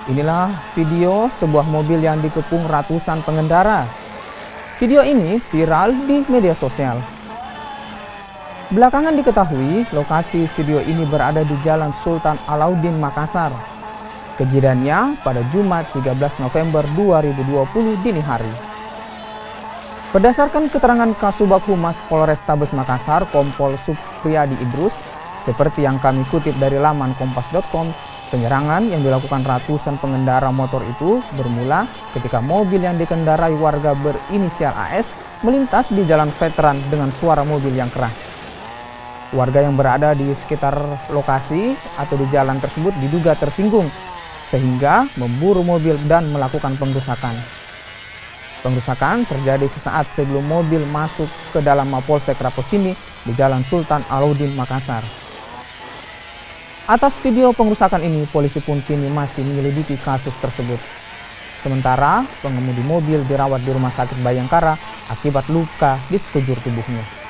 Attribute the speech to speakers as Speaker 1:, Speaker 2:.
Speaker 1: Inilah video sebuah mobil yang dikepung ratusan pengendara. Video ini viral di media sosial. Belakangan diketahui lokasi video ini berada di Jalan Sultan Alauddin, Makassar. Kejadiannya pada Jumat 13 November 2020 dini hari. Berdasarkan keterangan Kasubag Humas Polrestabes Makassar, Kompol Supriyadi Idrus, seperti yang kami kutip dari laman kompas.com, penyerangan yang dilakukan ratusan pengendara motor itu bermula ketika mobil yang dikendarai warga berinisial AS melintas di jalan veteran dengan suara mobil yang keras. Warga yang berada di sekitar lokasi atau di jalan tersebut diduga tersinggung sehingga memburu mobil dan melakukan pengrusakan. Pengrusakan terjadi sesaat sebelum mobil masuk ke dalam Mapolsek Raposini di Jalan Sultan Alauddin, Makassar. Atas video pengrusakan ini, polisi pun kini masih menyelidiki kasus tersebut. Sementara, pengemudi mobil dirawat di Rumah Sakit Bayangkara akibat luka di sekujur tubuhnya.